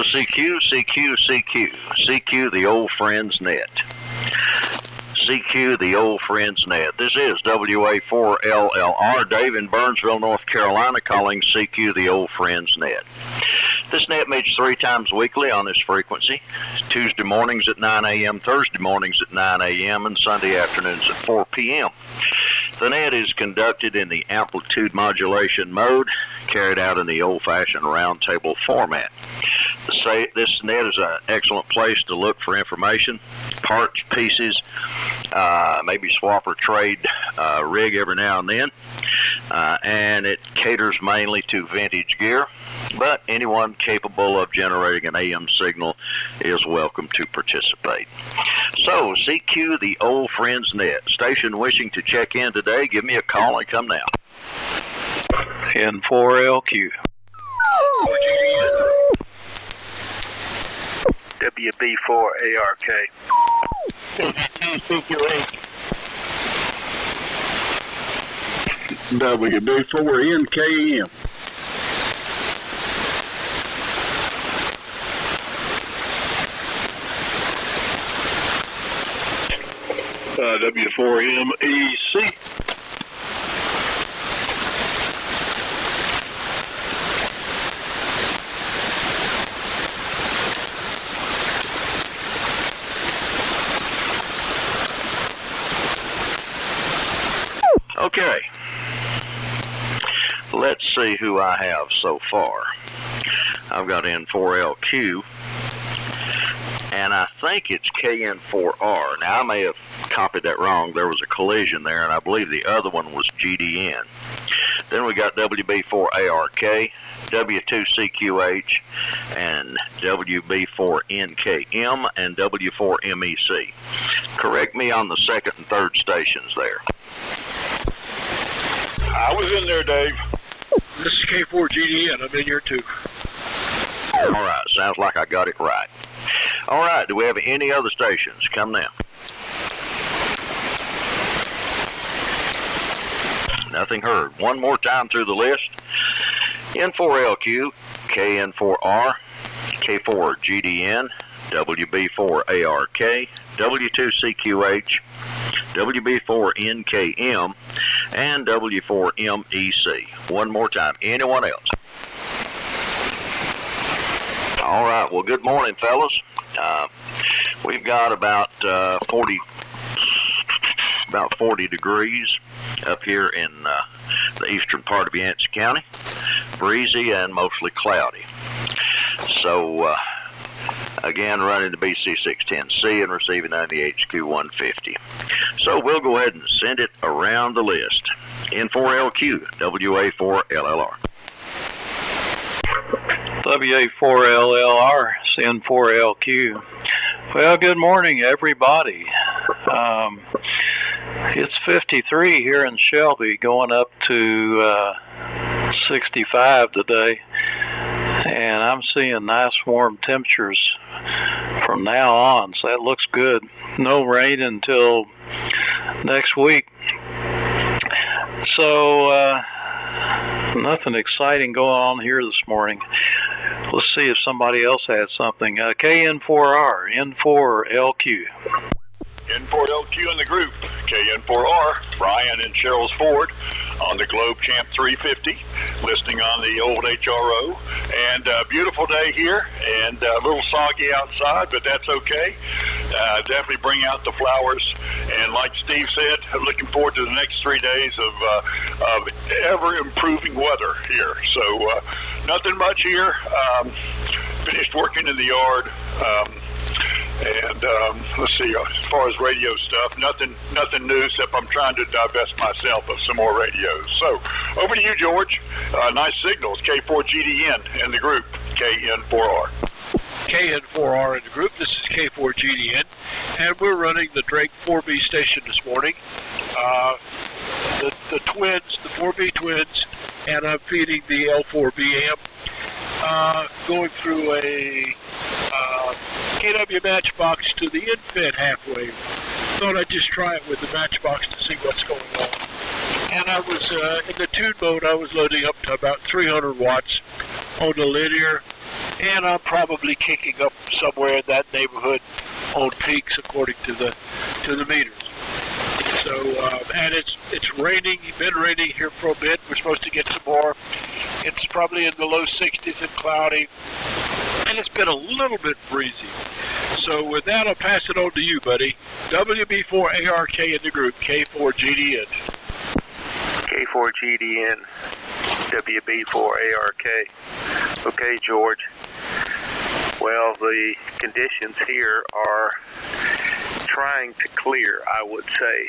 Hello, CQ, CQ, CQ. CQ, the old friend's net. CQ, the old friend's net. This is WA4LLR, Dave in Burnsville, North Carolina, calling CQ, the old friend's net. This net meets 3 times weekly on this frequency, Tuesday mornings at 9 a.m., Thursday mornings at 9 a.m., and Sunday afternoons at 4 p.m. The net is conducted in the amplitude modulation mode, carried out in the old-fashioned roundtable format. This net is an excellent place to look for information, parts, pieces, maybe swap or trade rig every now and then, and it caters mainly to vintage gear, but anyone capable of generating an AM signal is welcome to participate. So, CQ, the old friend's net. Station wishing to check in today, give me a call and come now. N4LQ. WB4ARK. WB4NKM. W4MEC. Okay, let's see who I have so far. I've got N4LQ, and I think it's KN4R. Now, I may have copied that wrong. There was a collision there, and I believe the other one was GDN. Then we got WB4ARK, W2CQH, and WB4NKM, and W4MEC. Correct me on the second and third stations there. I was in there, Dave. This is K4GDN. I'm in here too. All right, sounds like I got it right. All right, do we have any other stations? Come now. Nothing heard. One more time through the list. N4LQ, KN4R, K4GDN, WB4ARK, W2CQH, WB4NKM, and W4MEC. One more time. Anyone else? All right. Well, good morning, fellas. We've got about 40 degrees up here in the eastern part of Yancey County. Breezy and mostly cloudy. So, again, running the BC610C and receiving on the HQ150. So we'll go ahead and send it around the list. N4LQ, WA4LLR. WA4LLR, N4LQ. Well, good morning, everybody. It's 53 here in Shelby, going up to 65 today. And I'm seeing nice warm temperatures from now on, so that looks good. No rain until next week. So, nothing exciting going on here this morning. Let's see if somebody else had something. KN4R, N4LQ. N4LQ in the group. KN4R, Brian and Cheryl's Ford on the Globe Champ 350, listening on the old HRO. And beautiful day here, and a little soggy outside, but that's okay. Definitely bring out the flowers. And like Steve said, I'm looking forward to the next 3 days of ever improving weather here. So nothing much here. Finished working in the yard. And let's see, as far as radio stuff, nothing new except I'm trying to divest myself of some more radios. So over to you, George. Nice signals, K4GDN in the group, KN4R. KN4R in the group. This is K4GDN, and we're running the Drake 4B station this morning. The twins, the 4B twins, and I'm feeding the L4B amp. Going through a KW matchbox to the infed halfway. Thought I'd just try it with the matchbox to see what's going on. And I was in the tune mode. I was loading up to about 300 watts on the linear, and I'm probably kicking up somewhere in that neighborhood on peaks according to the meters. So, and it's raining, been raining here for a bit. We're supposed to get some more. It's probably in the low 60s and cloudy, and it's been a little bit breezy. So with that, I'll pass it on to you, buddy. WB4ARK in the group, K4GDN. K4GDN, WB4ARK. Okay, George. Well, the conditions here are trying to clear, I would say.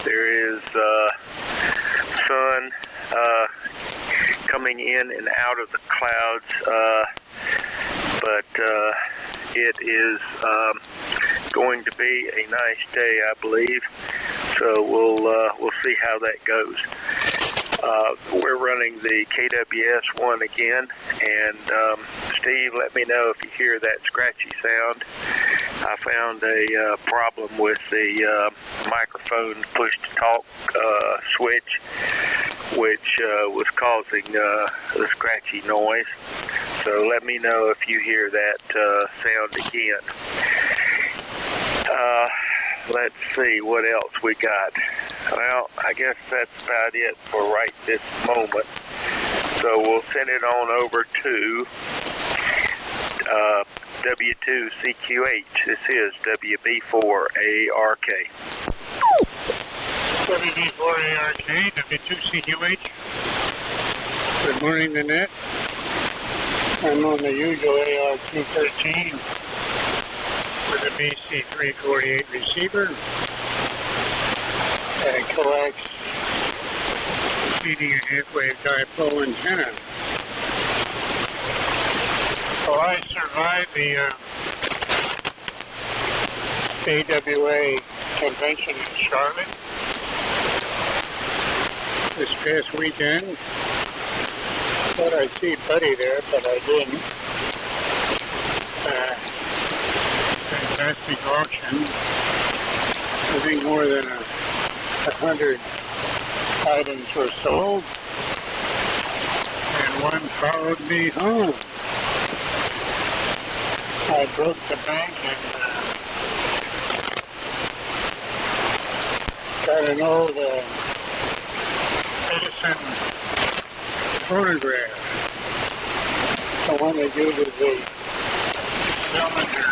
There is sun coming in and out of the clouds, but it is going to be a nice day, I believe. So we'll see how that goes. We're running the KWS-1 again, and Steve, let me know if you hear that scratchy sound. I found a problem with the microphone push-to-talk switch, which was causing the scratchy noise. So let me know if you hear that sound again. Let's see what else we got. Well, I guess that's about it for right this moment. So we'll send it on over to W2CQH. This is WB4ARK. WB4ARK, W2CQH. Good morning, Nanette. I'm on the usual ART13 with a BC348 receiver and a coax feeding a half-wave dipole antenna. So I survived the AWA convention in Charlotte this past weekend. Thought I'd see Buddy there, but I didn't. Fantastic auction. I think more than 100 items were sold, and one followed me home. I broke the bank and got an old Edison phonograph, the one that uses the cylinder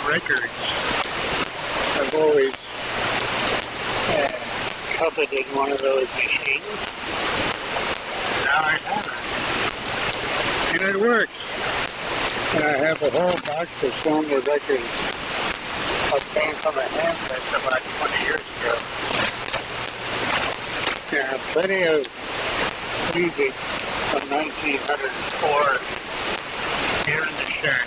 records. I've always coveted one of those machines. Now I have it, and it works. And I have a whole box of cylinder records obtained from a handset about 20 years ago. Yeah, plenty of music from 1904 here in the shack.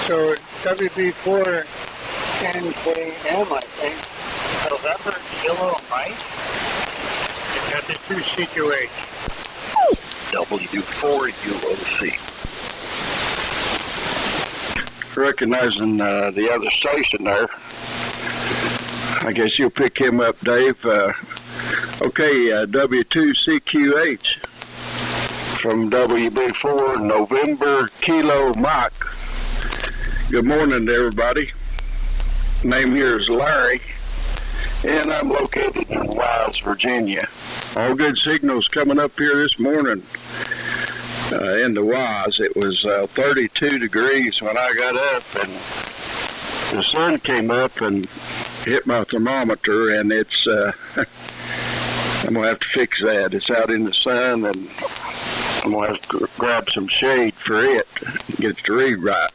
So WB4 NKM, I think, November Kilo Mike, W2CQH. W4UOC. Recognizing the other station there. I guess you'll pick him up, Dave. Okay, W2CQH from WB4 November Kilo Mike. Good morning to everybody. Name here is Larry, and I'm located in Wise, Virginia. All good signals coming up here this morning in the Wise. It was 32 degrees when I got up, and the sun came up and hit my thermometer, and it's I'm gonna have to fix that. It's out in the sun, and I'm gonna have to grab some shade for it, get it to read right.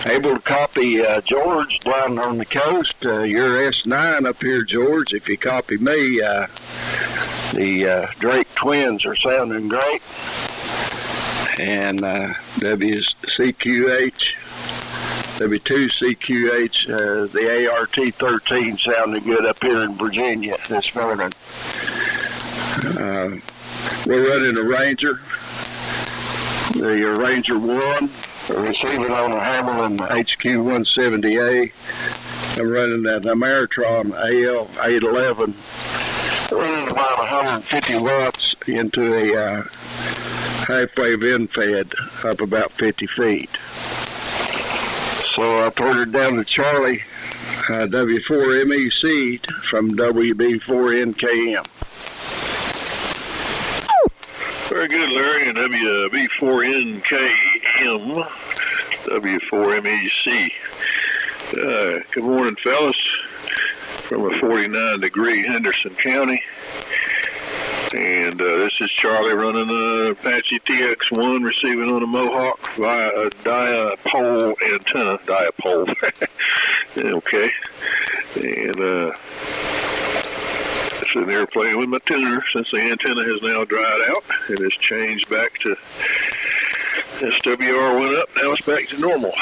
Able to copy George down on the coast. Your S9 up here, George. If you copy me, the Drake twins are sounding great. And WCQH, W2CQH, the ART13 sounding good up here in Virginia this morning. We're running a Ranger, the Ranger 1. Receiving on a Hammerlin HQ-170A. I'm running that Ameritron AL-811. Running about 150 watts into a half-wave end-fed up about 50 feet. So I ported down to Charlie W4MEC from WB4NKM. Very good, Larry, and WB4NKM, W4MEC. Good morning, fellas, from a 49-degree Henderson County. And this is Charlie running a Apache TX1, receiving on a Mohawk via a dipole antenna. Dipole. Okay. And sitting there playing with my tuner since the antenna has now dried out. It has changed back to SWR went up. Now it's back to normal. I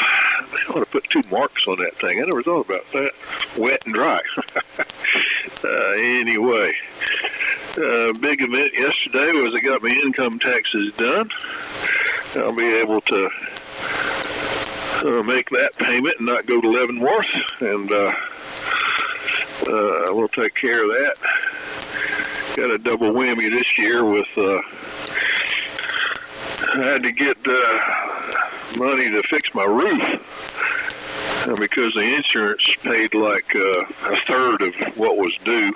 ought to put 2 marks on that thing. I never thought about that. Wet and dry. Anyway. Big event yesterday was I got my income taxes done. I'll be able to make that payment and not go to Leavenworth, and we'll take care of that. Got a double whammy this year with I had to get money to fix my roof because the insurance paid like a third of what was due.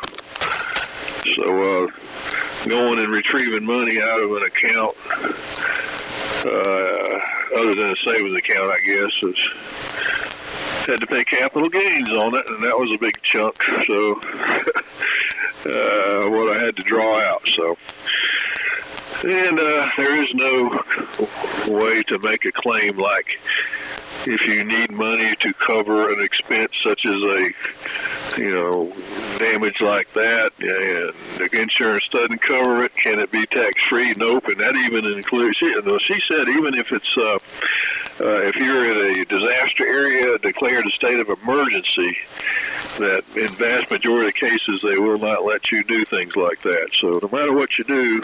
So going and retrieving money out of an account other than a savings account, I guess, had to pay capital gains on it, and that was a big chunk. So what I had to draw out. So, and there is no way to make a claim like if you need money to cover an expense such as a damage like that, and the insurance doesn't cover it, can it be tax-free? Nope. And that even includes, she said even if it's if you're in a disaster area, declared a state of emergency, that in vast majority of cases they will not let you do things like that. So no matter what you do,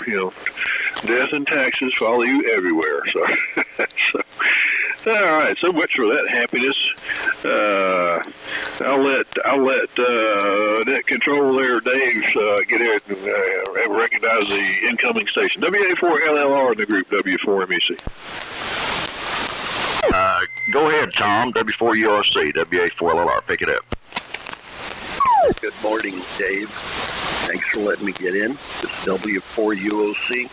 death and taxes follow you everywhere. So, all right, so much for that happiness. I'll let net control there, Dave, get here and recognize the incoming station. WA4LLR in the group, W4MEC. Go ahead, Tom. W4URC, WA4LLR. Pick it up. Good morning, Dave. Thanks for letting me get in. It's W4UOC.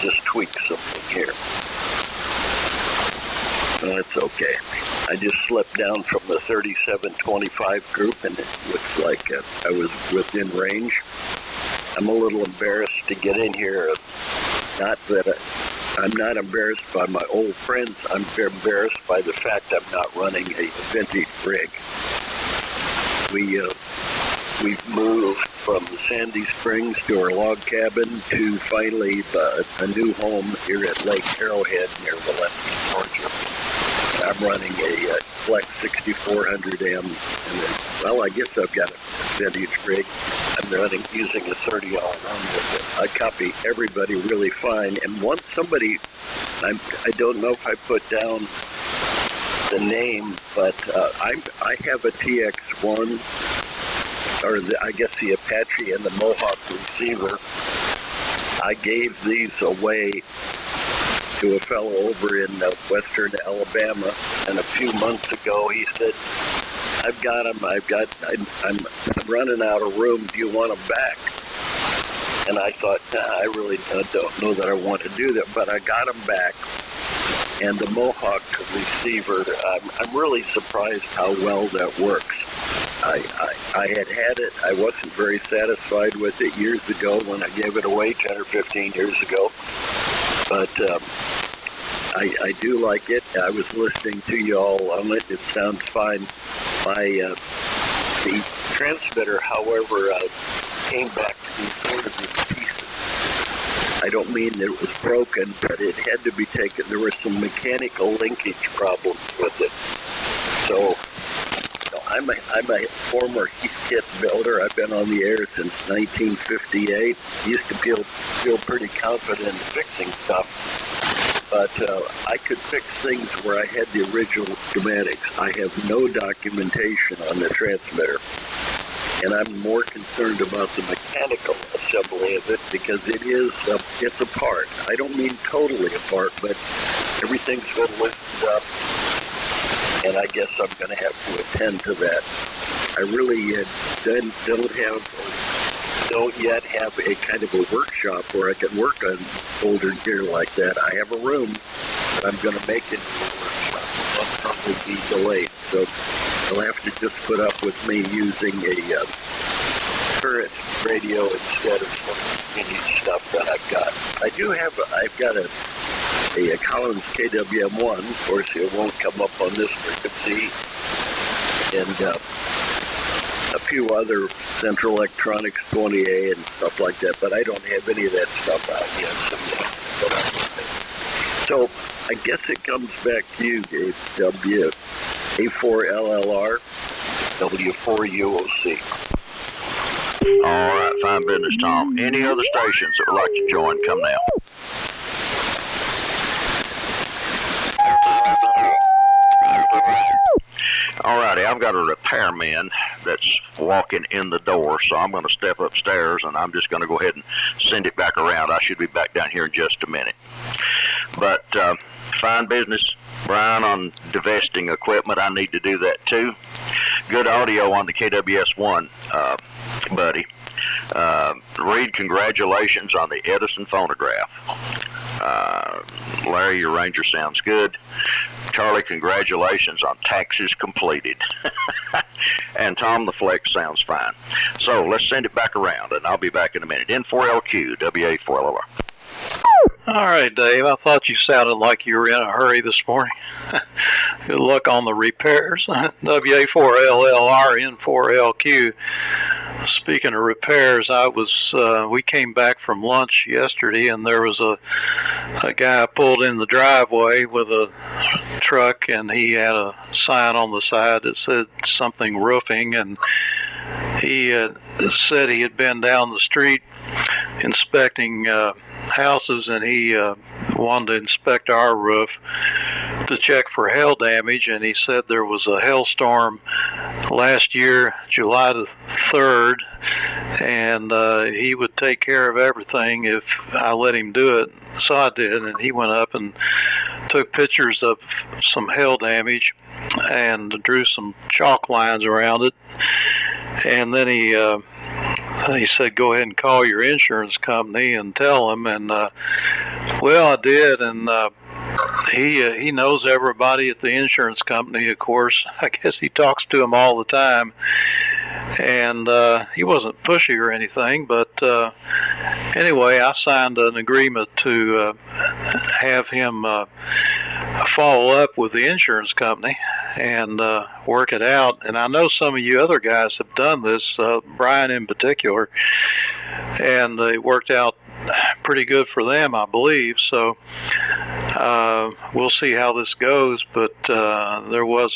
Just tweak something here. It's okay. I just slipped down from the 3725 group, and it looks like I was within range. I'm a little embarrassed to get in here. Not that I'm not embarrassed by my old friends. I'm embarrassed by the fact I'm not running a vintage rig. We've moved from Sandy Springs to our log cabin to finally a new home here at Lake Arrowhead near Valencia, Georgia. I'm running a Flex 6400M, and I guess I've got a vintage rig. I'm using a 30-all-around with it. I copy everybody really fine, and once somebody, I don't know if I put down the name, but I have a TX1, or I guess the Apache and the Mohawk receiver. I gave these away to a fellow over in western Alabama, and a few months ago he said, I've got them, I'm running out of room, do you want them back? And I thought, I really don't know that I want to do that, but I got them back. And the Mohawk receiver, I'm really surprised how well that works. I had it. I wasn't very satisfied with it years ago when I gave it away 10 or 15 years ago. But I do like it. I was listening to you all on it. It sounds fine. The transmitter, however, came back to be sort of in pieces. I don't mean that it was broken, but it had to be taken. There were some mechanical linkage problems with it. So I'm a former heat kit builder. I've been on the air since 1958. Used to feel pretty confident in fixing stuff. But I could fix things where I had the original schematics. I have no documentation on the transmitter. and I'm more concerned about the mechanical assembly of it because it's apart. I don't mean totally apart, but everything's been lifted up, and I guess I'm going to have to attend to that. I really don't yet have a kind of a workshop where I can work on older gear like that. I have a room, but I'm going to make it into a workshop. That'll probably be delayed, so you'll have to just put up with me using a current radio instead of some mini stuff that I've got. I've got a Collins KWM1. Of course, it won't come up on this frequency, and a few other Central Electronics 20A and stuff like that, but I don't have any of that stuff out yet. So I guess it comes back to you, Dave. A4LLR, W4UOC. All right, fine business, Tom. Any other stations that would like to join, come now. All righty, I've got a repairman that's walking in the door, so I'm going to step upstairs, and I'm just going to go ahead and send it back around. I should be back down here in just a minute. But fine business, Brian, on divesting equipment. I need to do that too. Good audio on the KWS-1, buddy. Reed, congratulations on the Edison phonograph. Larry, your Ranger sounds good. Charlie, congratulations on taxes completed. And Tom, the Flex sounds fine. So let's send it back around, and I'll be back in a minute. N4LQ, WA4LR. All right, Dave, I thought you sounded like you were in a hurry this morning. Good luck on the repairs. WA4LLR, N4LQ. Speaking of repairs, we came back from lunch yesterday, and there was a guy pulled in the driveway with a truck, and he had a sign on the side that said something roofing, and he said he had been down the street inspecting houses, and he wanted to inspect our roof to check for hail damage, and he said there was a hailstorm last year, July the 3rd, and he would take care of everything if I let him do it. So I did, and he went up and took pictures of some hail damage and drew some chalk lines around it, and then he said, go ahead and call your insurance company and tell them, and well, I did, and he knows everybody at the insurance company, of course. I guess he talks to them all the time, and he wasn't pushy or anything, but anyway, I signed an agreement to have him follow up with the insurance company and work it out. And I know some of you other guys have done this, Brian in particular, and it worked out pretty good for them, I believe. So we'll see how this goes, but there was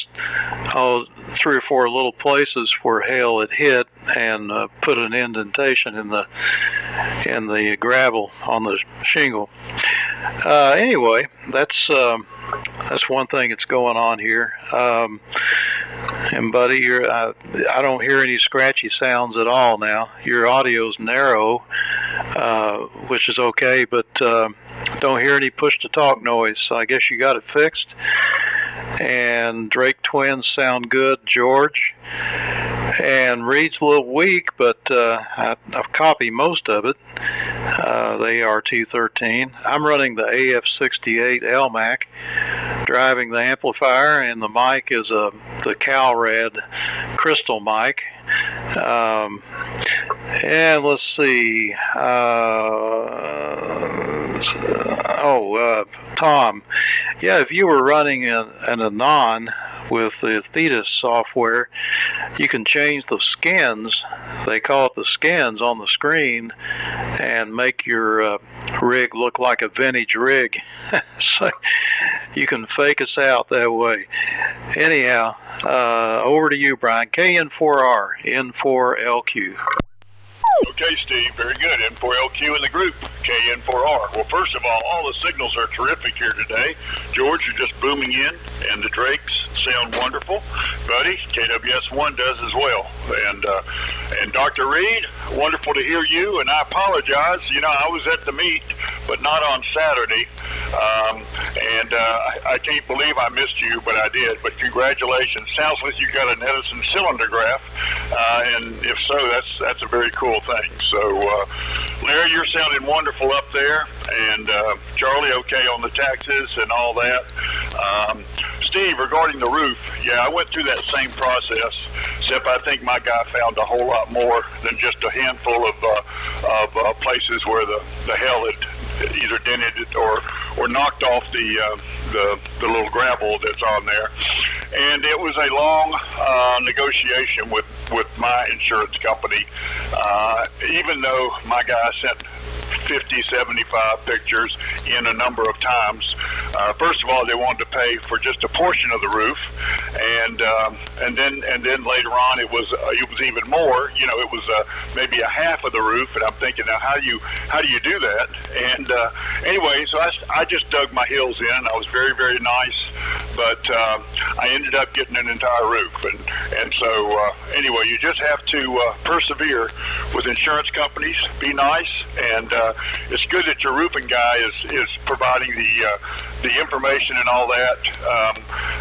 3 or 4 little places where hail had hit and put an indentation in the gravel on the shingle. Anyway, that's one thing that's going on here. And buddy, I don't hear any scratchy sounds at all now. Your audio's narrow, which is okay, but don't hear any push-to-talk noise. So I guess you got it fixed. And Drake twins sound good, George. And Reed's a little weak, but I've copied most of it. The AR-213. I'm running the AF-68 Elmac, driving the amplifier, and the mic is the CalRad crystal mic. And let's see. Tom, yeah, if you were running an Anon with the Thetis software, you can change the skins, they call it the skins on the screen, and make your rig look like a vintage rig. So you can fake us out that way. Anyhow, over to you, Brian. KN4R, N4LQ. Okay, Steve, very good. N4LQ in the group, KN4R. Well, first of all the signals are terrific here today. George, you're just booming in, and the Drakes sound wonderful. Buddy, KWS1 does as well. And Dr. Reed, wonderful to hear you, and I apologize. You know, I was at the meet, but not on Saturday. I can't believe I missed you, but I did. But congratulations. Sounds like you got an Edison cylindergraph, and if so, that's a very cool thing. So, Larry, you're sounding wonderful up there, and Charlie, okay on the taxes and all that. Steve, regarding the roof, yeah, I went through that same process, except I think my guy found a whole lot more than just a handful of places where the hail had either dented it or knocked off the little gravel that's on there. And it was a long negotiation with my insurance company, even though my guy sent 50, 75 pictures in a number of times. First of all, they wanted to pay for just a portion of the roof, and then later on it was even more. You know, it was maybe a half of the roof, and I'm thinking, now how do you do that? And anyway, so I just dug my heels in. I was very, very nice, but I ended up getting an entire roof, and so anyway, you just have to persevere with insurance companies. Be nice, and it's good that your roofing guy is providing the information and all that.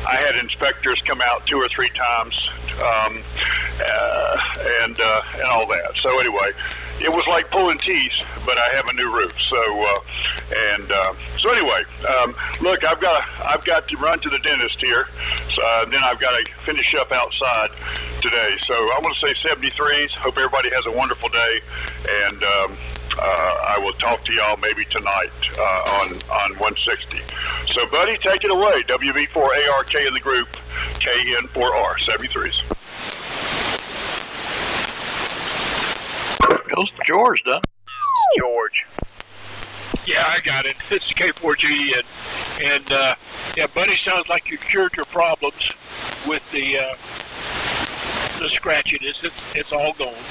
I had inspectors come out 2 or 3 times, and all that. So anyway, it was like pulling teeth, but I have a new roof. So anyway, look, I've got to run to the dentist here. So then I've got to finish up outside today. So I want to say 73s. Hope everybody has a wonderful day, and I will talk to y'all maybe tonight on 160. So, buddy, take it away. WB4ARK in the group, KN4R, 73s. Goes to George, doesn't it? George. Yeah, I got it. It's K4GD, and yeah, buddy, sounds like you cured your problems with the scratchiness. It's all gone.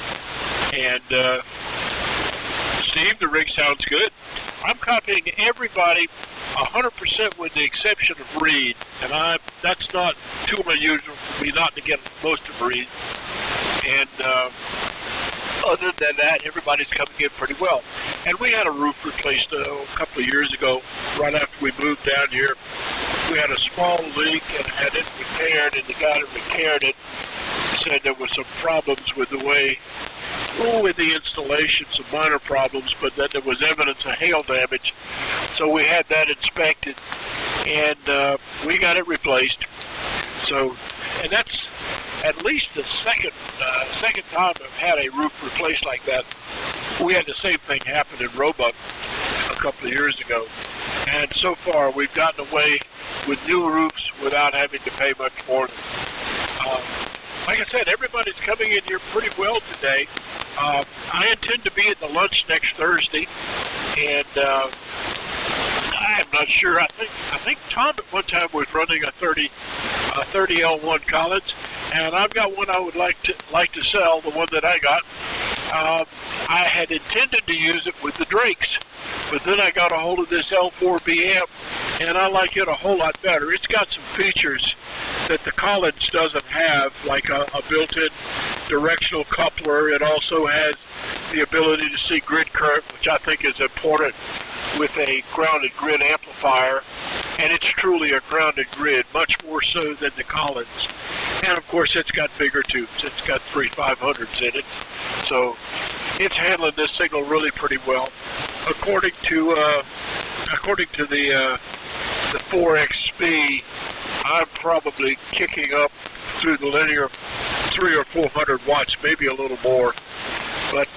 And Steve, the rig sounds good. I'm copying everybody 100% with the exception of Reed, and that's not too unusual for me not to get most of Reed. And other than that, everybody's coming in pretty well. And we had a roof replaced a couple of years ago, right after we moved down here. We had a small leak and had it repaired, and the guy that repaired it said there were some problems with the way, with the installation, some minor problems, but that there was evidence of hail damage. So we had that inspected, and we got it replaced. So, and that's at least the second time I've had a roof replaced like that. We had the same thing happen in Roebuck a couple of years ago. And so far, we've gotten away with new roofs without having to pay much more. Like I said, everybody's coming in here pretty well today. I intend to be at the lunch next Thursday, and I'm not sure. I think Tom at one time was running a 30 L1 Collins, and I've got one I would like to sell. The one that I got, I had intended to use it with the Drakes, but then I got a hold of this L4B amp, and I like it a whole lot better. It's got some features that the Collins doesn't have, like a built-in directional coupler. It also has the ability to see grid current, which I think is important with a grounded grid amplifier, and it's truly a grounded grid, much more so than the Collins. And of course, it's got bigger tubes. It's got 3 500s in it, so it's handling this signal really pretty well. According to the 4XB, I'm probably kicking up through the linear 300 or 400 watts, maybe a little more, but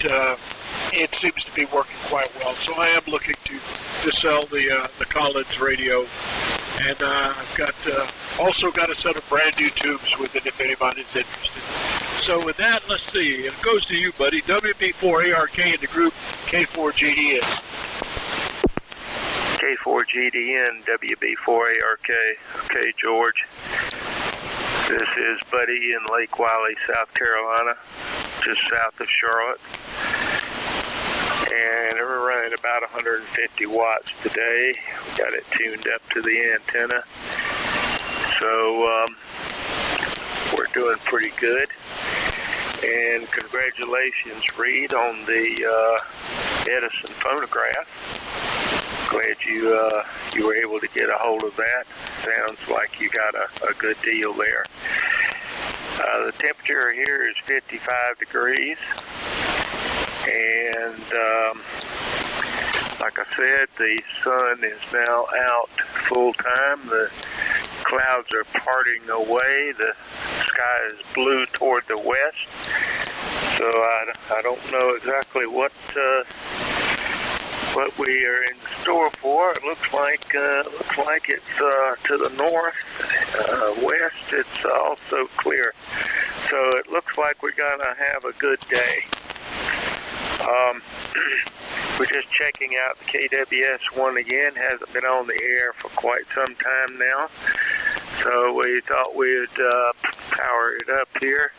it seems to be working quite well. So I am looking to sell the Collins radio, and I've also got a set of brand new tubes with it if anybody's interested. So with that, let's see. It goes to you, buddy. WB4ARK in the group, K4GDN. K4GDN, WB4ARK. Okay, George. This is Buddy in Lake Wylie, South Carolina, just south of Charlotte. drawing about 150 watts today. We got it tuned up to the antenna. So we're doing pretty good. And congratulations, Reed, on the Edison phonograph. Glad you were able to get a hold of that. Sounds like you got a good deal there. The temperature here is 55 degrees. And like I said, the sun is now out full time. The clouds are parting away. The sky is blue toward the west. So I don't know exactly what we are in store for. It looks like it's to the north, west. It's also clear. So it looks like we're gonna have a good day. We're just checking out the KWS-1 again. Hasn't been on the air for quite some time now. So we thought we'd power it up here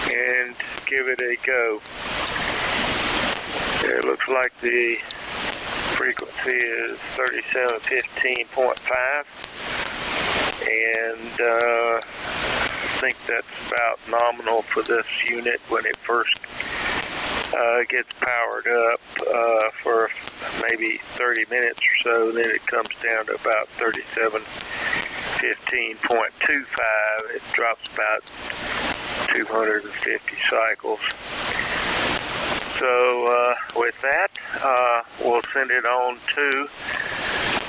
and give it a go. It looks like the frequency is 3715.5, and I think that's about nominal for this unit when it first gets powered up for maybe 30 minutes or so. Then it comes down to about 3715.25. It drops about 250 cycles. So with that, we'll send it on to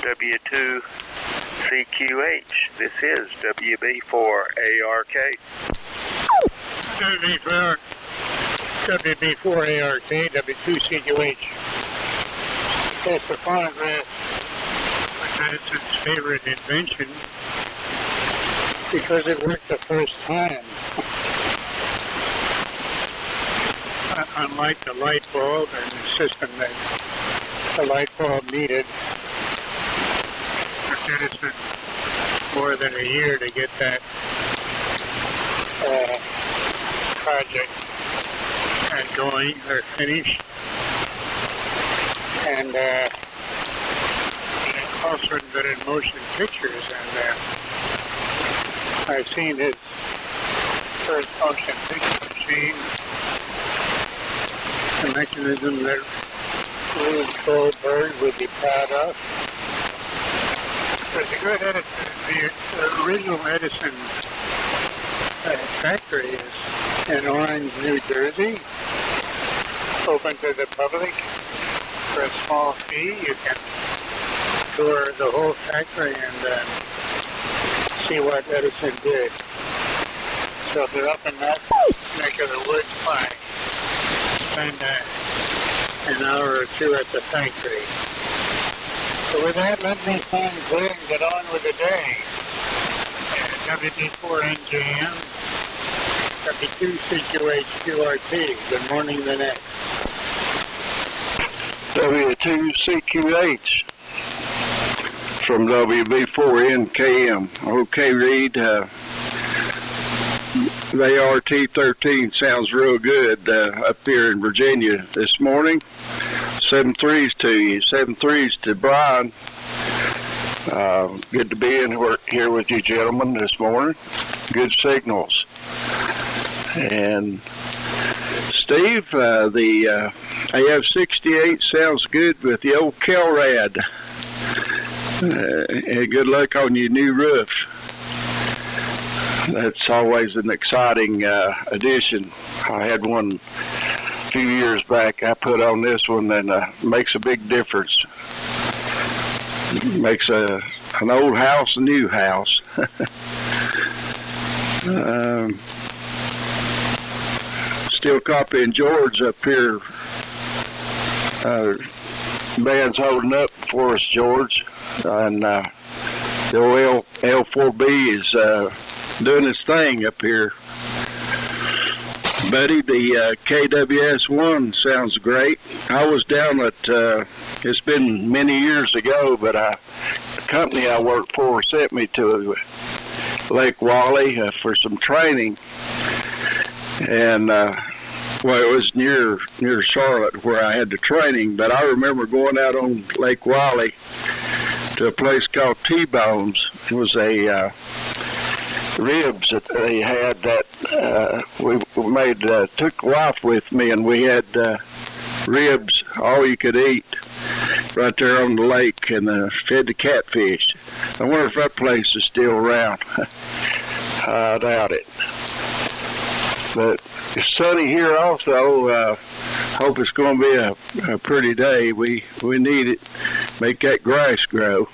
W2CQH. This is WB4ARK. WB4ARK, W2CQH. That's the phonograph, Edison's favorite invention, because it worked the first time. Unlike the light bulb and the system that the light bulb needed, it took Edison more than a year to get that project going or finished. And also good in motion pictures, and I've seen his first motion picture machine, a mechanism that Rube Goldberg would be proud of. But the good Edison, the original Edison factory is in Orange, New Jersey, open to the public for a small fee. You can tour the whole factory and see what Edison did. So if you're up in that neck of the woods, fine. Spend an hour or two at the factory. So with that, let me find clear and get on with the day. WB4NJM, W2CQH2RT. Good morning, the next. W2CQH from WB4NKM. Okay, Reed. The ART-13 sounds real good up here in Virginia this morning. 7-3s to you. 7-3s to Brian. Good to be in here with you gentlemen this morning. Good signals. And Steve, the AF-68 sounds good with the old Kelrad. And good luck on your new roof. That's always an exciting addition. I had one a few years back. I put on this one, and makes a big difference. Makes an old house a new house. Still copying George up here. Band's holding up for us, George, and the old L4B is doing its thing up here. Buddy, the KWS-1 sounds great. I was down at, it's been many years ago, but the company I worked for sent me to Lake Wally for some training. And well, it was near Charlotte where I had the training, but I remember going out on Lake Wiley to a place called T-Bones. It was a ribs that they had that we made, took the wife with me, and we had ribs, all you could eat, right there on the lake, and fed the catfish. I wonder if that place is still around. I doubt it. But it's sunny here also. Hope it's going to be a pretty day. We need it. Make that grass grow.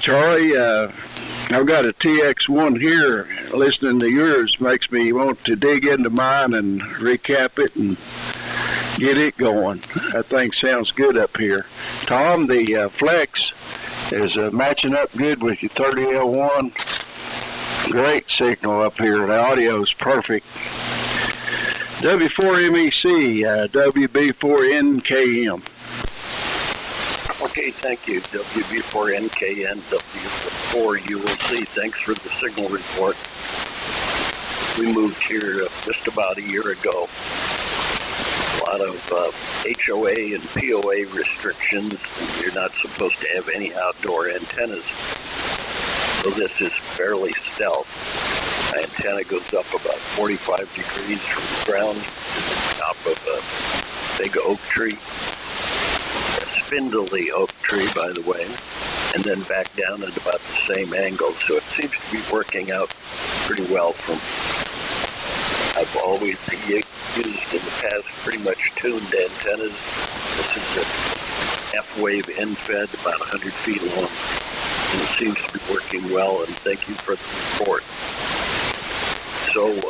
Charlie, I've got a TX1 here. Listening to yours makes me want to dig into mine and recap it and get it going. That thing sounds good up here. Tom, the Flex is matching up good with your 30L1. Great signal up here. The audio is perfect. W4MEC, WB4NKM. Okay, thank you. WB4NKN, W4ULC. Thanks for the signal report. We moved here just about a year ago. A lot of HOA and POA restrictions. You're not supposed to have any outdoor antennas. So this is fairly stealth. My antenna goes up about 45 degrees from the ground to the top of a big oak tree. A spindly oak tree, by the way, and then back down at about the same angle. So it seems to be working out pretty well. I've always used in the past pretty much tuned antennas. This is a F-wave end-fed, about 100 feet long, and it seems to be working well, and thank you for the report. So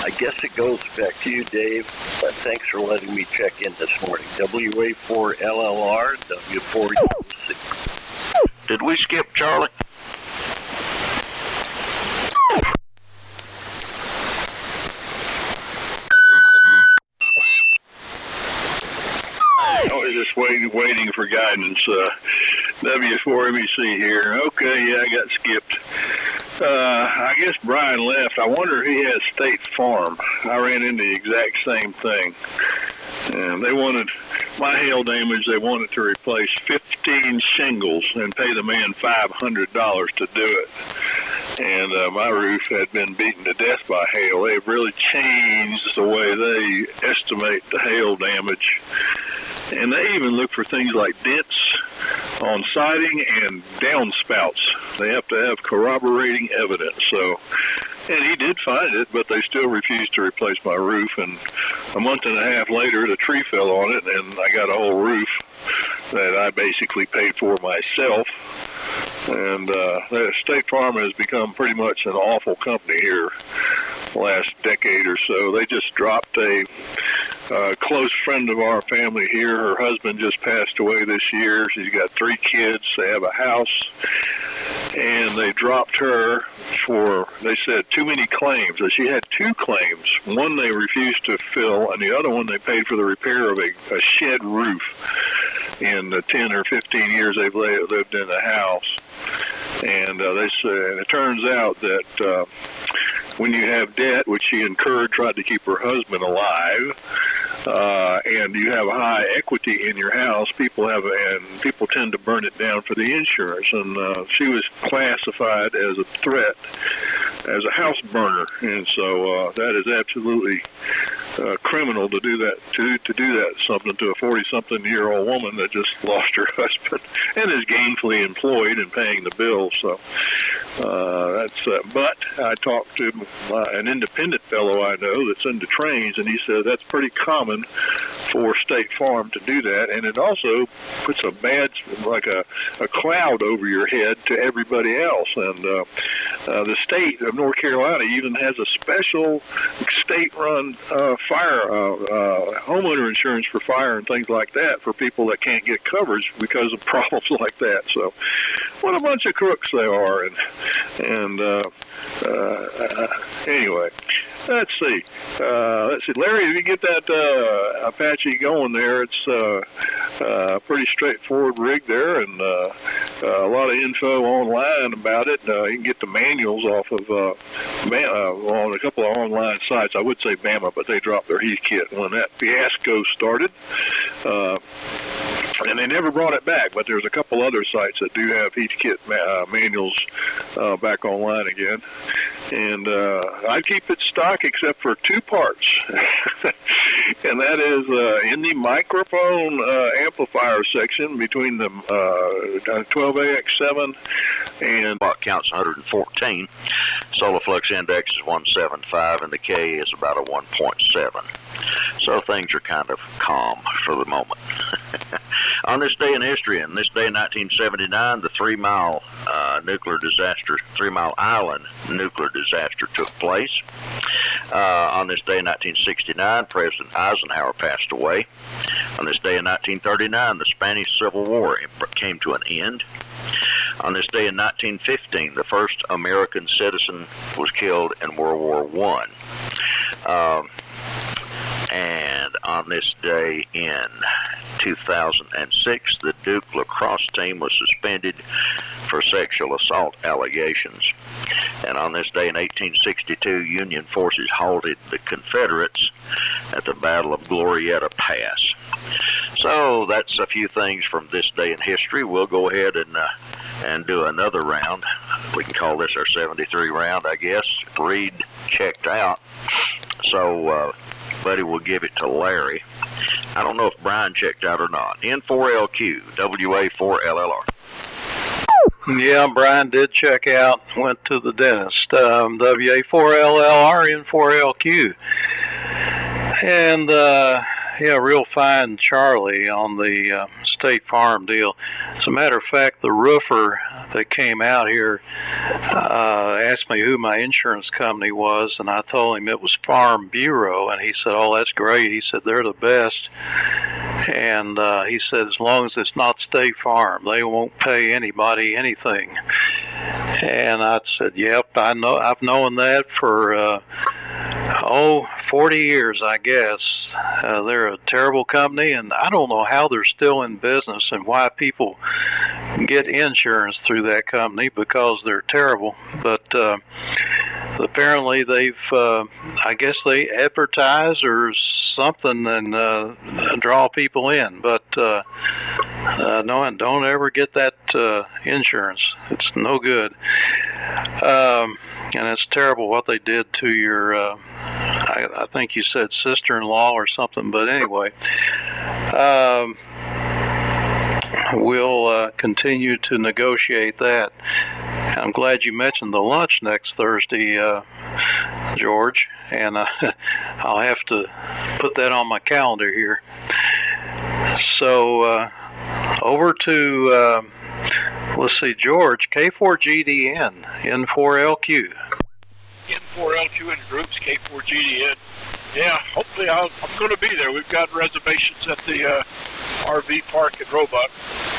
I guess it goes back to you, Dave, but thanks for letting me check in this morning. WA4LLR, W4UC. Did we skip Charlie? Just waiting for guidance. W4MEC here. Okay, yeah, I got skipped. I guess Brian left. I wonder if he has State Farm. I ran into the exact same thing. And they wanted my hail damage. They wanted to replace 15 shingles and pay the man $500 to do it. And my roof had been beaten to death by hail. They've really changed the way they estimate the hail damage. And they even look for things like dents on siding and downspouts. They have to have corroborating evidence. And he did find it, but they still refused to replace my roof. And a month and a half later, the tree fell on it, and I got a whole roof that I basically paid for myself. And State Farm has become pretty much an awful company here the last decade or so. They just dropped a close friend of our family here. Her husband just passed away this year. She's got 3 kids. They have a house. And they dropped her for, they said, too many claims. So she had 2 claims. One they refused to fill, and the other one they paid for the repair of a shed roof in the 10 or 15 years they've lived in the house. And they said, it turns out that when you have debt, which she incurred, tried to keep her husband alive, and you have a high equity in your house, people tend to burn it down for the insurance. And she was classified as a threat, as a house burner, and so that is absolutely criminal to do that. To do that something to a 40-something-year-old woman that just lost her husband and is gainfully employed and paying the bills. So but I talked to an independent fellow I know that's into trains, and he said that's pretty common for State Farm to do that, and it also puts a bad, like a cloud over your head to everybody else. And the state of North Carolina even has a special state-run fire, homeowner insurance for fire and things like that for people that can't get coverage because of problems like that. So what a bunch of crooks they are. And anyway, let's see. Larry, if you get that Apache going there, it's Pretty straightforward rig there, and a lot of info online about it. You can get the manuals off of on a couple of online sites. I would say Bama, but they dropped their heat kit when that fiasco started. And they never brought it back, but there's a couple other sites that do have heat kit manuals back online again. And I keep it stock except for two parts, and that is in the microphone amplifier section between the 12AX7 and watt counts 114. Solar flux index is 175, and the K is about a 1.7. So things are kind of calm for the moment. On this day in history, in this day in 1979, the 3 Mile nuclear disaster, 3 Mile Island nuclear disaster took place. On this day in 1969, President Eisenhower passed away. On this day in 1939, the Spanish Civil War came to an end. On this day in 1915, the first American citizen was killed in World War I. And on this day in 2006, the Duke lacrosse team was suspended for sexual assault allegations. And on this day in 1862, Union forces halted the Confederates at the Battle of Glorieta Pass. So that's a few things from this day in history. We'll go ahead and do another round. We can call this our 73 round, I guess. Read checked out. So Buddy will give it to Larry. I don't know if Brian checked out or not. N4LQ, WA4LLR. Yeah, Brian did check out, went to the dentist. WA4LLR, N4LQ. And, yeah, real fine Charlie on the State Farm deal. As a matter of fact, the roofer that came out here asked me who my insurance company was, and I told him it was Farm Bureau, and he said, oh, that's great. He said, they're the best. And he said, as long as it's not State Farm, they won't pay anybody anything. And I said, yep, I know. I've known that for 40 years, I guess. They're a terrible company, and I don't know how they're still in business and why people get insurance through that company, because they're terrible. But apparently they've, I guess they advertise or something and draw people in. But no, don't ever get that insurance. It's no good. And it's terrible what they did to your, I think you said sister-in-law or something, but anyway. We'll continue to negotiate that. I'm glad you mentioned the lunch next Thursday, George, and I'll have to put that on my calendar here. So over to, let's see, George, K4GDN, N4LQ. N4LQ in groups, K4GDN. Yeah, hopefully I'm going to be there. We've got reservations at the RV park in Roebuck,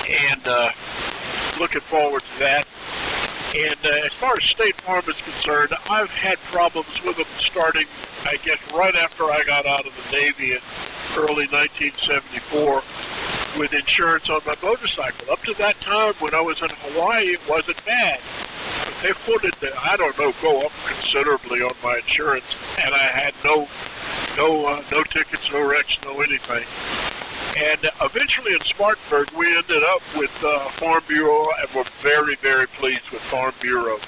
and looking forward to that. And as far as State Farm is concerned, I've had problems with them starting, I guess, right after I got out of the Navy in early 1974 with insurance on my motorcycle. Up to that time, when I was in Hawaii, it wasn't bad. But they wanted to, I don't know, go up considerably on my insurance, and I had no tickets, no wrecks, no anything. And eventually in Spartanburg, we ended up with Farm Bureau, and we're very, very pleased with Farm Bureau.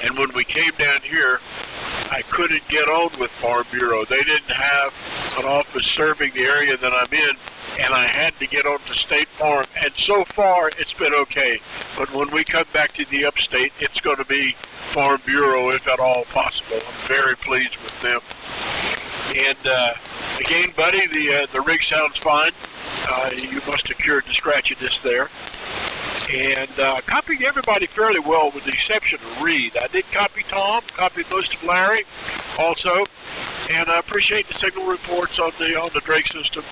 And when we came down here, I couldn't get on with Farm Bureau. They didn't have an office serving the area that I'm in, and I had to get on to State Farm. And so far, it's been okay. But when we come back to the upstate, it's going to be Farm Bureau, if at all possible. I'm very pleased with them. And again, buddy, the rig sounds fine. You must have cured the scratchiness there. And copied everybody fairly well, with the exception of Reed. I did copy Tom, copied most of Larry also, and I appreciate the signal reports on the Drake system.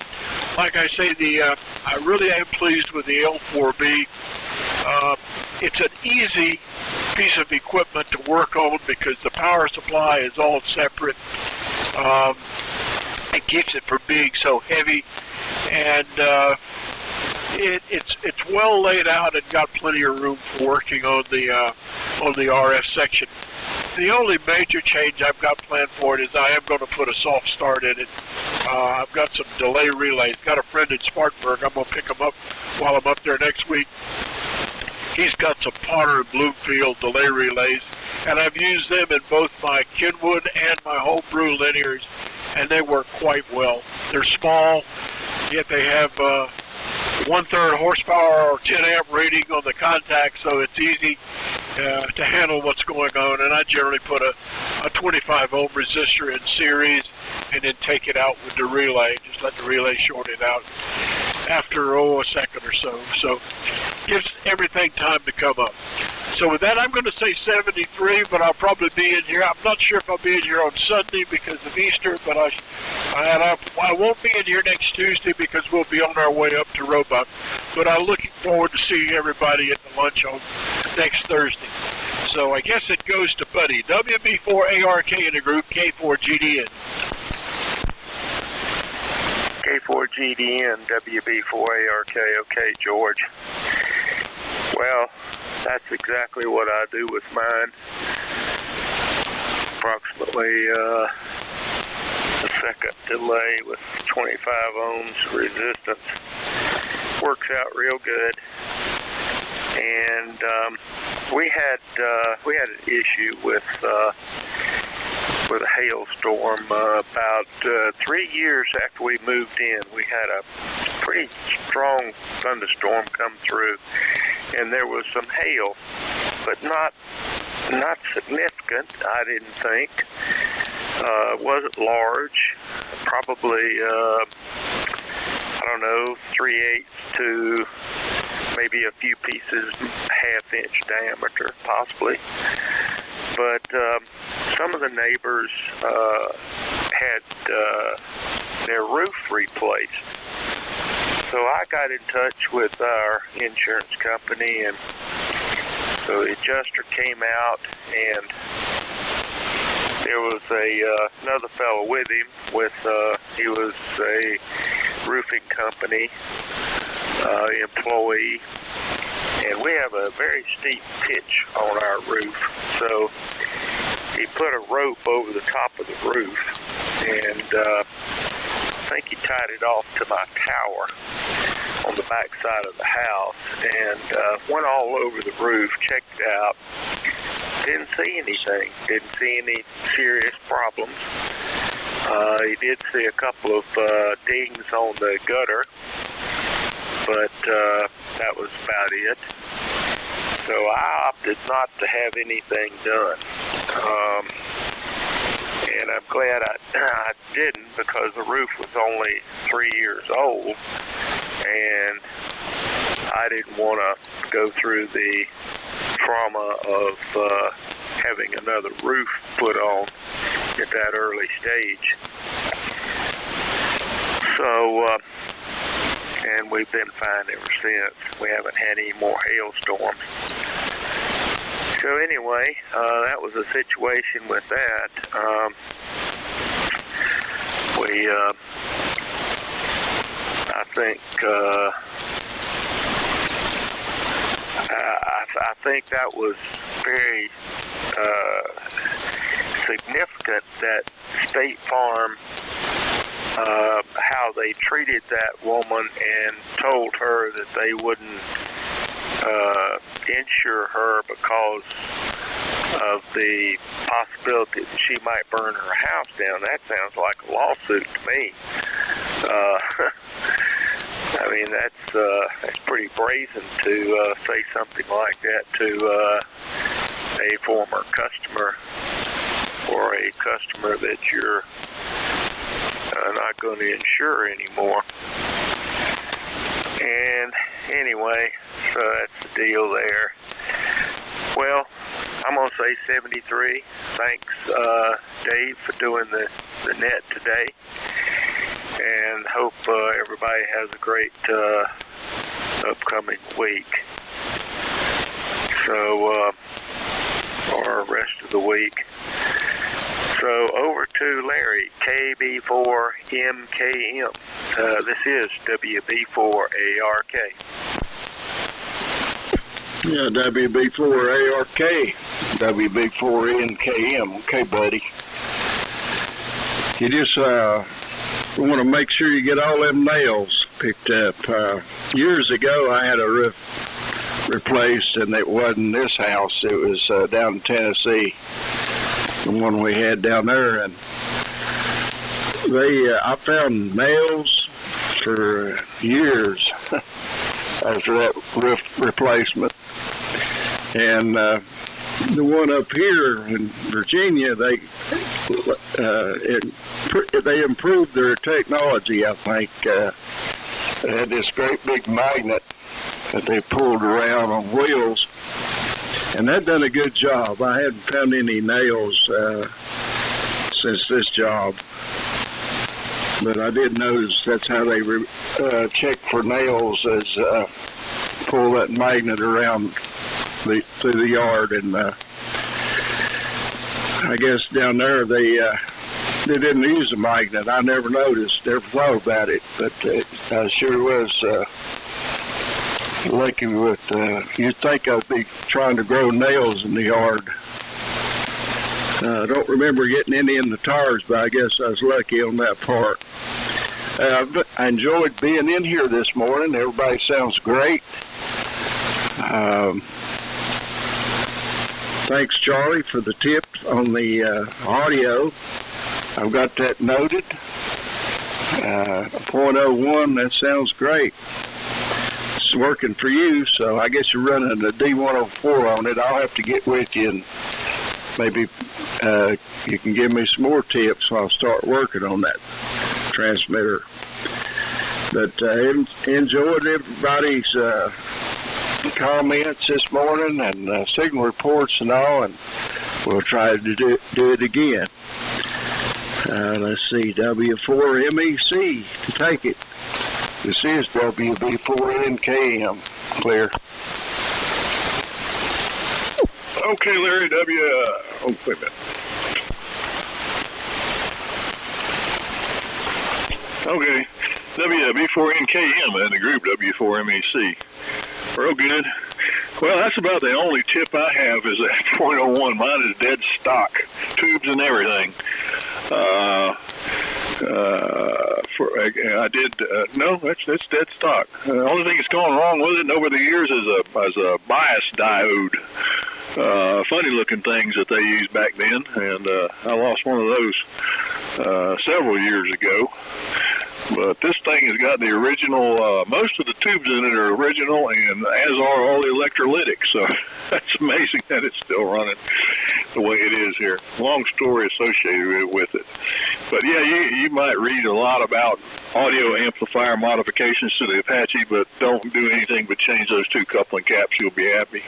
Like I say, I really am pleased with the L4B. It's an easy piece of equipment to work on because the power supply is all separate. It keeps it from being so heavy, and it's well laid out and got plenty of room for working on the RF section. The only major change I've got planned for it is I am going to put a soft start in it. I've got some delay relays. Got a friend in Spartanburg. I'm going to pick him up while I'm up there next week. He's got some Potter and Bloomfield delay relays, and I've used them in both my Kenwood and my homebrew linears, and they work quite well. They're small, yet they have 1/3 horsepower or 10 amp rating on the contact, so it's easy to handle what's going on. And I generally put a 25 ohm resistor in series and then take it out with the relay. Just let the relay short it out after a second or so. So gives everything time to come up. So with that, I'm going to say 73, but I'll probably be in here. I'm not sure if I'll be in here on Sunday because of Easter, but I won't be in here next Tuesday because we'll be on our way up to Roebuck. But I'm looking forward to seeing everybody at the lunch on next Thursday. So I guess it goes to Buddy. WB4ARK in the group, K4GDN. K4GDN, WB4ARK. Okay, George. Well, that's exactly what I do with mine. Approximately a second delay with 25 ohms resistance. Works out real good. And we had an issue with a hailstorm about 3 years after we moved in. We had a pretty strong thunderstorm come through, and there was some hail, but not significant, I didn't think. It wasn't large, probably I don't know, 3/8 to maybe a few pieces, half-inch diameter, possibly. But some of the neighbors had their roof replaced. So I got in touch with our insurance company, and so the adjuster came out, and there was another fellow with him. He was a roofing company employee, and we have a very steep pitch on our roof. So he put a rope over the top of the roof, and I think he tied it off to my tower on the back side of the house, and went all over the roof, checked it out. Didn't see anything. Didn't see any serious problems. He did see a couple of dings on the gutter, but that was about it. So I opted not to have anything done. And I'm glad I didn't, because the roof was only 3 years old, and I didn't want to go through the trauma of having another roof put on at that early stage. So, and we've been fine ever since. We haven't had any more hailstorms. So anyway, that was a situation with that. I think that was very significant that State Farm, how they treated that woman and told her that they wouldn't insure her because of the possibility that she might burn her house down. That sounds like a lawsuit to me. I mean, that's pretty brazen to say something like that to a former customer, or a customer that you're not going to insure anymore. And anyway, so that's the deal there. Well, I'm going to say 73. Thanks, Dave, for doing the net today. And hope everybody has a great upcoming week. So, or rest of the week. So over to Larry, KB4MKM. This is WB4ARK. Yeah, WB4ARK, WB4NKM. Okay, buddy. You just want to make sure you get all them nails picked up. Years ago, I had a roof replaced, and it wasn't this house. It was down in Tennessee, the one we had down there, and I found nails for years after that roof replacement. And the one up here in Virginia, they improved their technology, I think. They had this great big magnet that they pulled around on wheels, and that done a good job. I hadn't found any nails since this job, but I did notice that's how they check for nails, is pull that magnet around through the yard. And I guess down there they didn't use a magnet. I never noticed, never thought about it, but I sure was lucky with, you'd think I'd be trying to grow nails in the yard. I don't remember getting any in the tires, but I guess I was lucky on that part. I enjoyed being in here this morning. Everybody sounds great. Thanks, Charlie, for the tip on the audio. I've got that noted. 0.01, that sounds great. It's working for you, so I guess you're running the D104 on it. I'll have to get with you, and maybe you can give me some more tips when I'll start working on that transmitter. But enjoyed everybody's comments this morning and signal reports and all, and we'll try to do it again. Let's see, W4MEC, take it. This is WB4NKM, clear. Okay, Larry, wait a minute. Okay, WB4NKM and the group W4MEC. Real good. Well, that's about the only tip I have is that 0.01. Mine is dead stock, tubes and everything. No, that's dead stock. The only thing that's gone wrong with it over the years is a bias diode. Funny looking things that they used back then, and I lost one of those several years ago. But this thing has got the original, most of the tubes in it are original, and as are all the electrolytics. So that's amazing that it's still running the way it is here. Long story associated with it. But yeah, you might read a lot about audio amplifier modifications to the Apache, but don't do anything but change those two coupling caps. You'll be happy.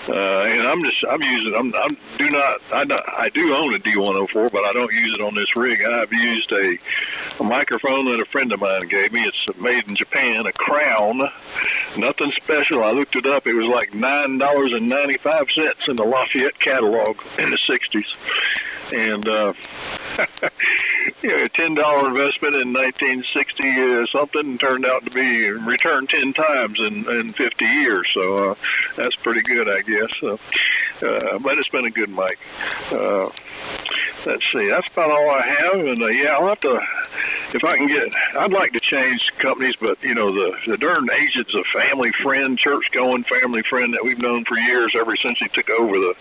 And I do own a D104, but I don't use it on this rig. I've used a microphone that a friend of mine gave me. It's made in Japan, a Crown, nothing special. I looked it up. It was like $9.95 in the Lafayette catalog in the 60s. And a $10 investment in 1960 something turned out to be returned 10 times in 50 years. So that's pretty good, I guess. But it's been a good mic. Let's see, that's about all I have. And yeah, I'll have to, if I can get, I'd like to change companies, but you know, the darn agent's a family friend, church-going family friend that we've known for years, ever since he took over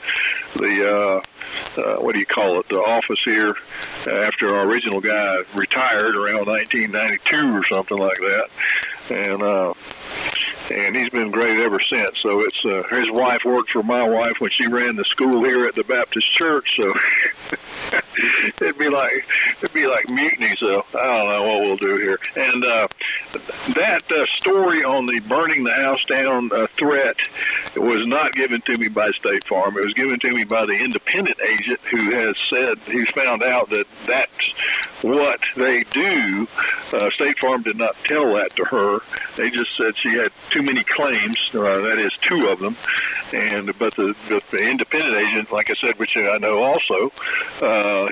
the what do you call it, the office here after our original guy retired around 1992 or something like that. And he's been great ever since. So it's his wife worked for my wife when she ran the school here at the Baptist church. So it'd be like mutiny. So I don't know what we'll do here. And that story on the burning the house down threat was not given to me by State Farm. It was given to me by the independent agent who has said he's found out that that's what they do. State Farm did not tell that to her. They just said she had too many claims, that is 2 of them, But the independent agent, like I said, which I know also,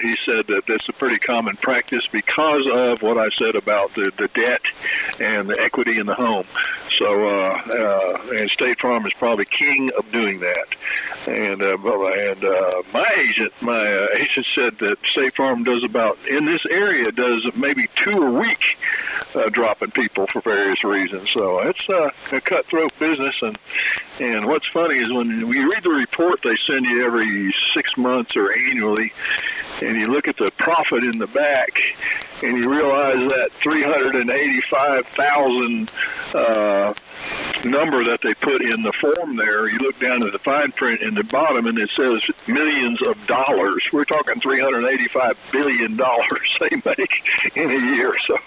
he said that that's a pretty common practice because of what I said about the debt and the equity in the home. So, and State Farm is probably king of doing that. And my agent said that State Farm does in this area does maybe 2 a week, dropping people for various reasons. So it's a cutthroat business. And what's funny is when we read the report they send you every 6 months or annually, and you look at the profit in the back, and you realize that 385,000 number that they put in the form there, you look down at the fine print in the bottom, and it says millions of dollars. We're talking $385 billion they make in a year. So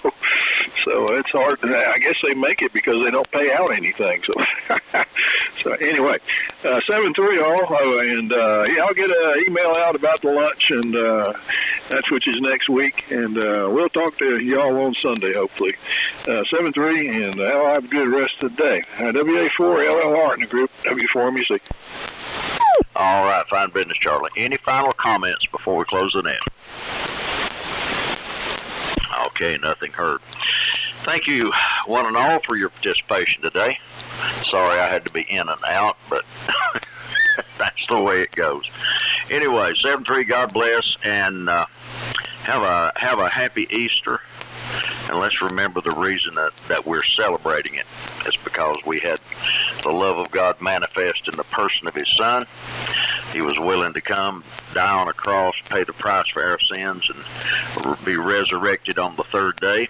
it's hard. I guess they make it because they don't pay out anything. So anyway, 7-3 all, and I'll get an email out about the lunch, and that's which is next week, and we'll talk to y'all on Sunday, hopefully. 7-3, and I'll have a good rest of the day. WA4LLR in the group, W4MUC. All right, fine business, Charlie. Any final comments before we close the net? Okay, nothing heard. Thank you, one and all, for your participation today. Sorry I had to be in and out, but that's the way it goes. Anyway, 7-3, God bless, and have a happy Easter. And let's remember the reason that we're celebrating it. It's because we had the love of God manifest in the person of His Son. He was willing to come, die on a cross, pay the price for our sins, and be resurrected on the third day.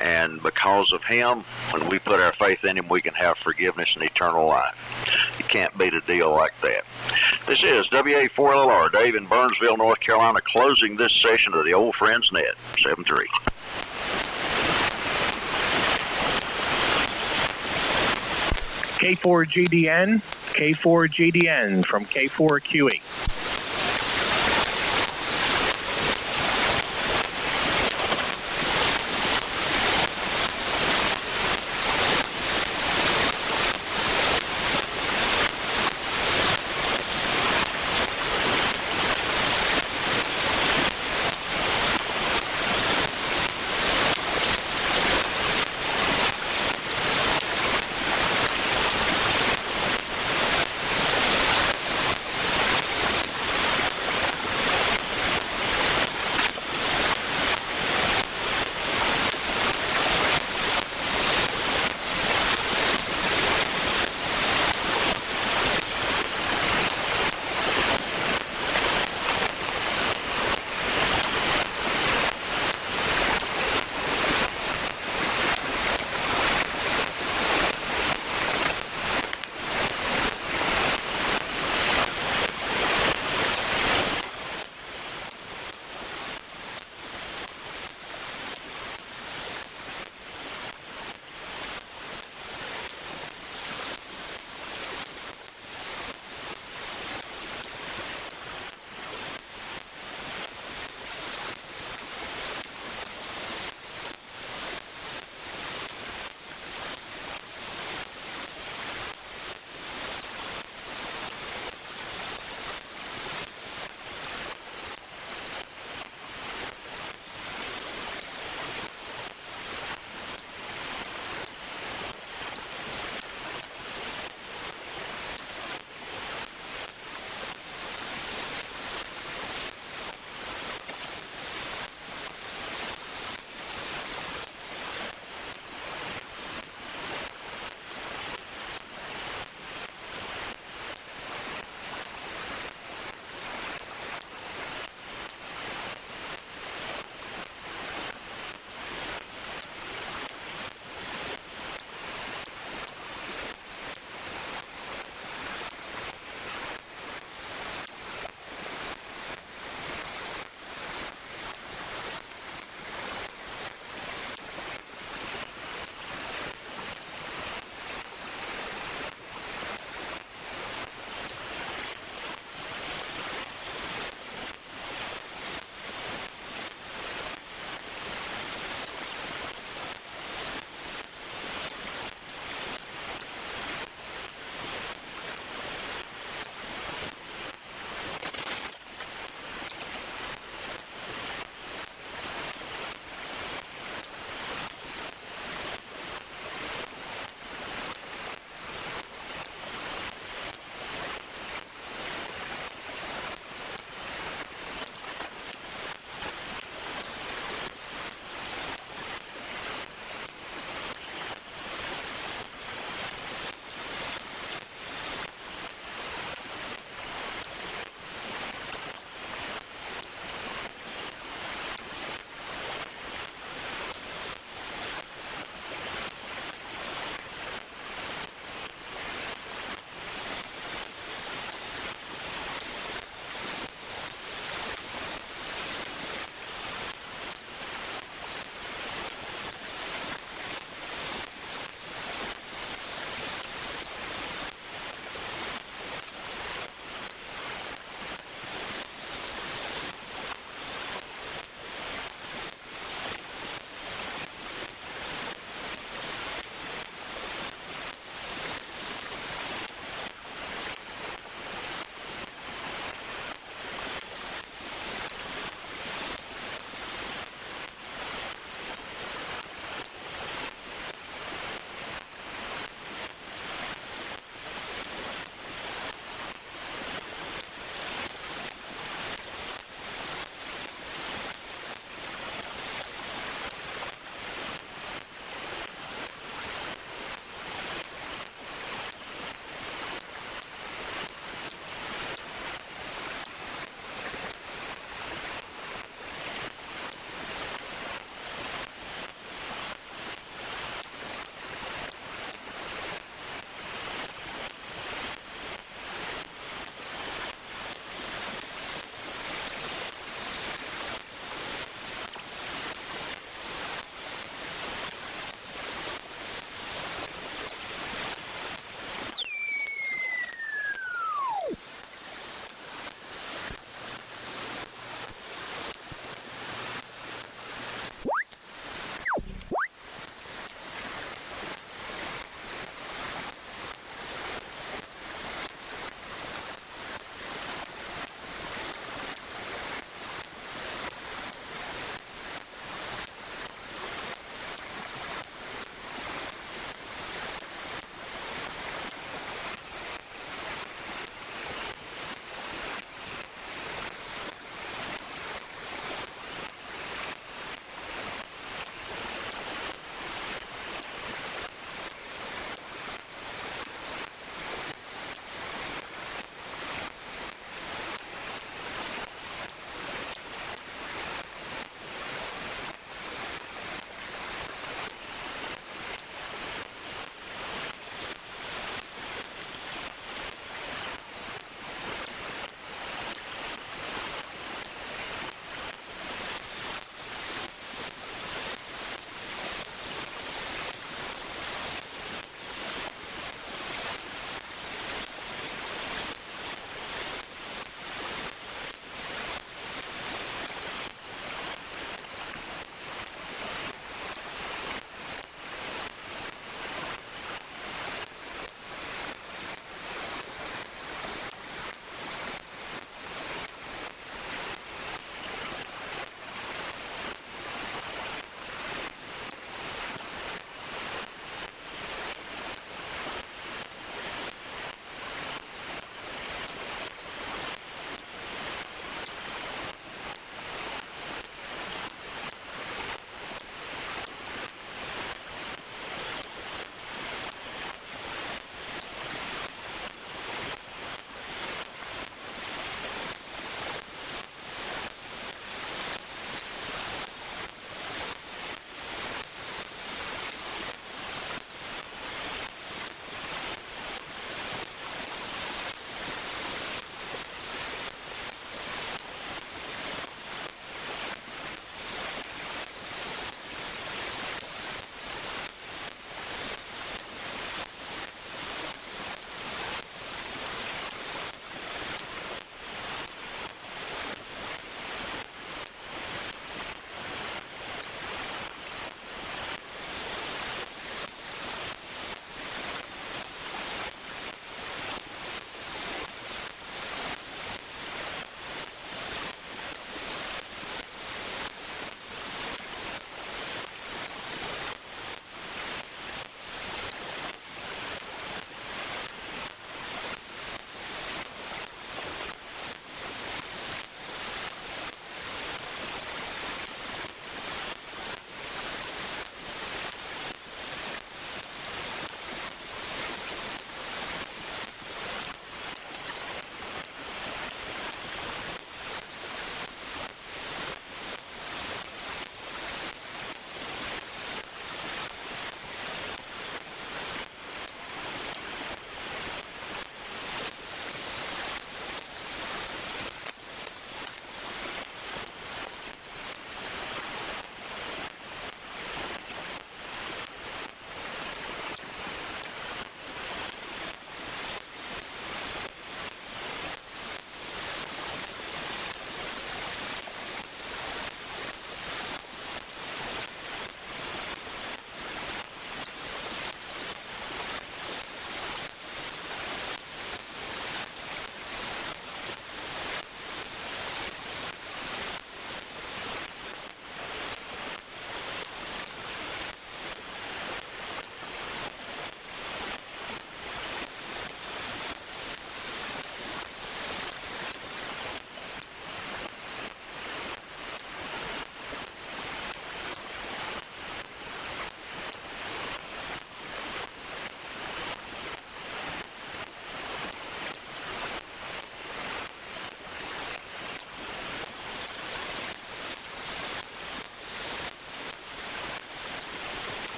And because of Him, when we put our faith in Him, we can have forgiveness and eternal life. You can't beat a deal like that. This is WA4LR, Dave in Burnsville, North Carolina, closing this session of the Old Friends Net, 7-3. K4GDN from K4QE.